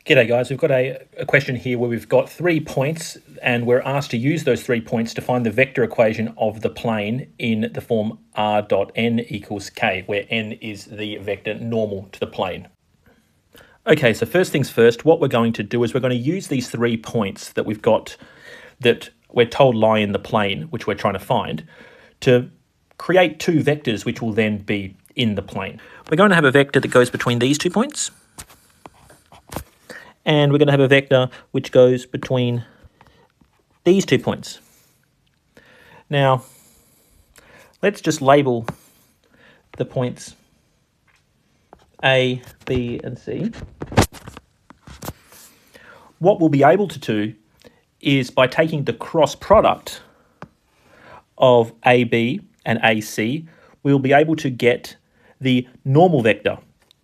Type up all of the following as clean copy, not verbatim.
G'day guys, we've got a question here where we've got 3 points and we're asked to use those 3 points to find the vector equation of the plane in the form r dot n equals k, where n is the vector normal to the plane. Okay, so first things first, what we're going to do is we're going to use these 3 points that we've got that we're told lie in the plane, which we're trying to find, to create 2 vectors which will then be in the plane. We're going to have a vector that goes between these 2 points. And we're going to have a vector which goes between these 2 points. Now, let's just label the points A, B, and C. What we'll be able to do is by taking the cross product of AB and AC, we'll be able to get the normal vector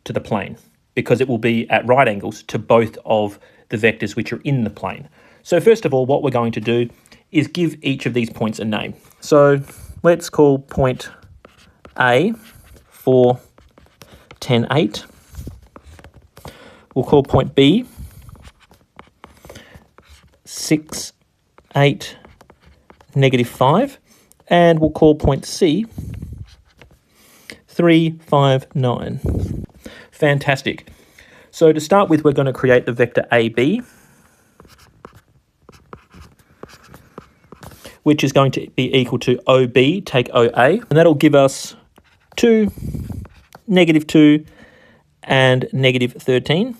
to the plane, because it will be at right angles to both of the vectors which are in the plane. So first of all, what we're going to do is give each of these points a name. So let's call point A 4, 10, 8. We'll call point B 6, 8, negative 5. And we'll call point C 3, 5, 9. Fantastic. So to start with, we're going to create the vector AB, which is going to be equal to OB, take OA, and that'll give us 2, negative 2, and negative 13.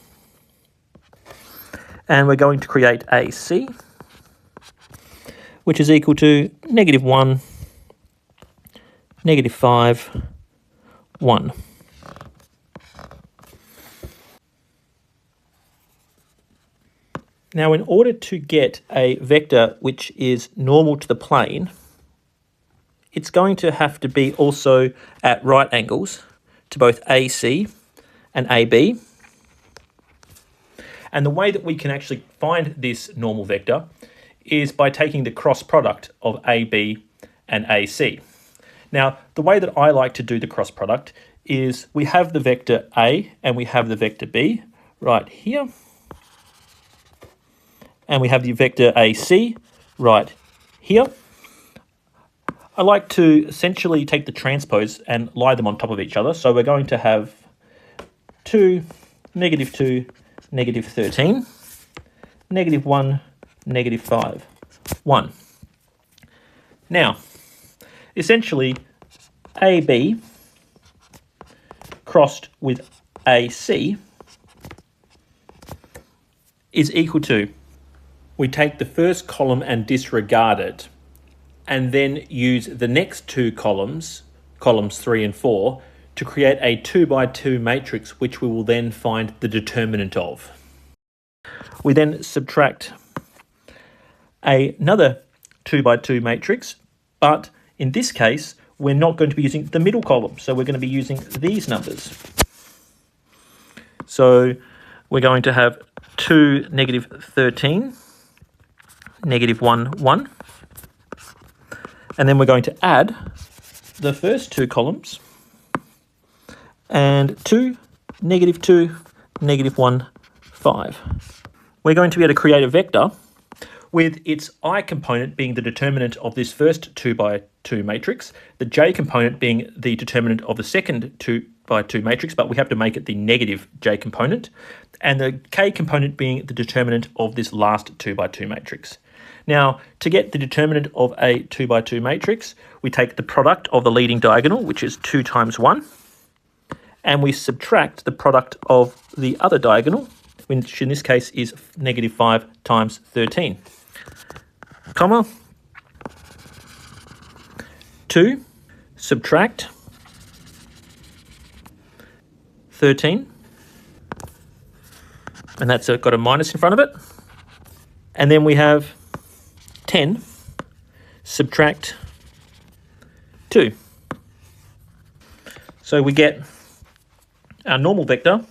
And we're going to create AC, which is equal to negative 1, negative 5, 1. Now, in order to get a vector which is normal to the plane, it's going to have to be also at right angles to both AC and AB. And the way that we can actually find this normal vector is by taking the cross product of AB and AC. Now, the way that I like to do the cross product is we have the vector A and we have the vector B right here. And we have the vector AC right here. I like to essentially take the transpose and lie them on top of each other. So we're going to have 2, negative 2, negative 13, negative 1, negative 5, 1. Now, essentially, AB crossed with AC is equal to, we take the first column and disregard it, and then use the next 2 columns, columns 3 and 4, to create a 2 by 2 matrix, which we will then find the determinant of. We then subtract another 2 by 2 matrix, but in this case, we're not going to be using the middle column, so we're going to be using these numbers. So we're going to have 2, negative 13, negative 1, 1. And then we're going to add the first 2 columns and 2, negative 2, negative 1, 5. We're going to be able to create a vector with its I component being the determinant of this first 2 by 2 matrix, the j component being the determinant of the second 2 by 2 matrix, but we have to make it the negative j component, and the k component being the determinant of this last 2 by 2 matrix. Now, to get the determinant of a 2 by 2 matrix, we take the product of the leading diagonal, which is 2 times 1, and we subtract the product of the other diagonal, which in this case is negative 5 times 13, comma, 2, subtract 13, and that's got a minus in front of it, and then we have 10, subtract 2. So we get our normal vector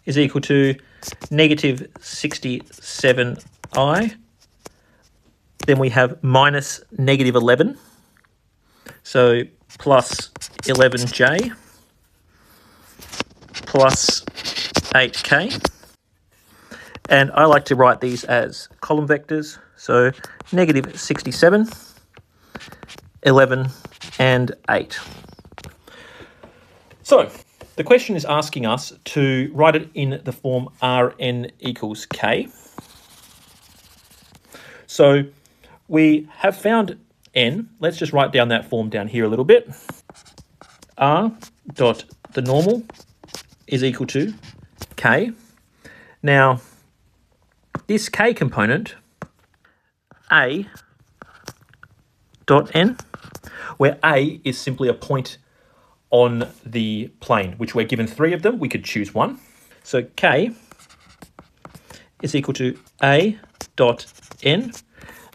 is equal to negative 67i. Then we have minus negative 11. So plus 11j plus 8k. And I like to write these as column vectors. So negative 67, 11, and 8. So the question is asking us to write it in the form Rn equals k. So we have found n. Let's just write down that form down here a little bit. R dot the normal is equal to k. Now, this k component, a dot n, where a is simply a point on the plane, which we're given 3 of them. We could choose one. So k is equal to a dot n.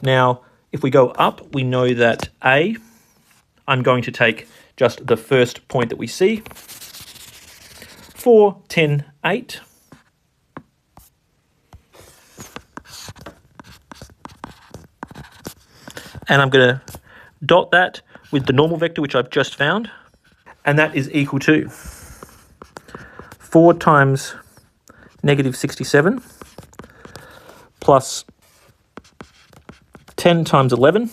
Now, if we go up, we know that a, I'm going to take just the first point that we see, 4, 10, 8. And I'm going to dot that with the normal vector, which I've just found. And that is equal to 4 times negative 67 plus 10 times 11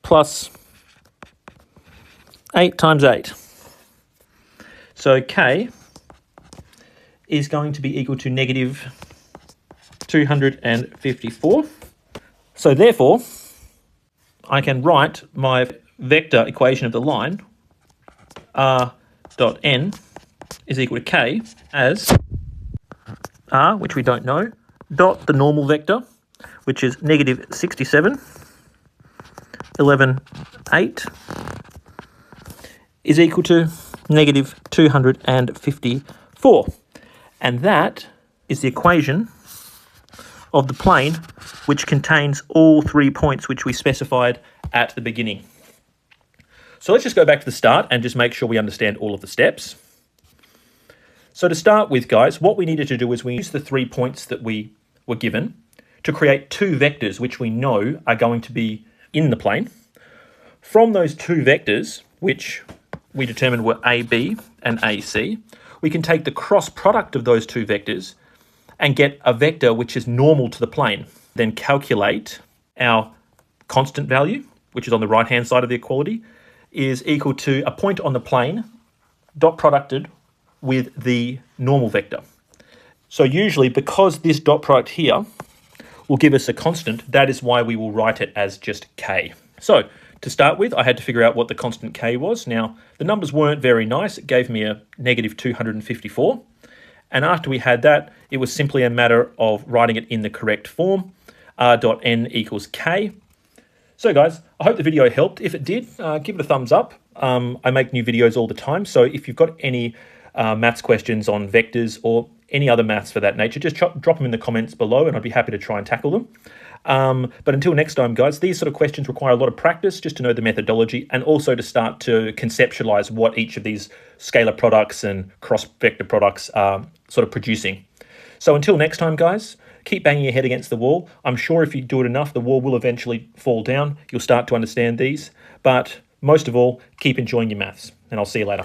plus 8 times 8. So k is going to be equal to negative 254. So therefore, I can write my vector equation of the line r dot n is equal to k as r, which we don't know, dot the normal vector, which is negative 67, 11, 8, is equal to negative 254. And that is the equation of the plane which contains all 3 points which we specified at the beginning. So let's just go back to the start and just make sure we understand all of the steps. So to start with, guys, what we needed to do is we used the 3 points that we were given to create 2 vectors which we know are going to be in the plane. From those 2 vectors, which we determined were AB and AC, we can take the cross product of those 2 vectors and get a vector which is normal to the plane. Then calculate our constant value, which is on the right-hand side of the equality, is equal to a point on the plane dot producted with the normal vector. So usually, because this dot product here will give us a constant, that is why we will write it as just k. So to start with, I had to figure out what the constant k was. Now, the numbers weren't very nice. It gave me a negative 254. And after we had that, it was simply a matter of writing it in the correct form, r dot n equals k. So guys, I hope the video helped. If it did, give it a thumbs up. I make new videos all the time, so if you've got any maths questions on vectors or any other maths for that nature, just drop them in the comments below and I'd be happy to try and tackle them. But until next time, guys, these sort of questions require a lot of practice just to know the methodology and also to start to conceptualize what each of these scalar products and cross-vector products are sort of producing. So until next time, guys, keep banging your head against the wall. I'm sure if you do it enough, the wall will eventually fall down. You'll start to understand these. But most of all, keep enjoying your maths, and I'll see you later.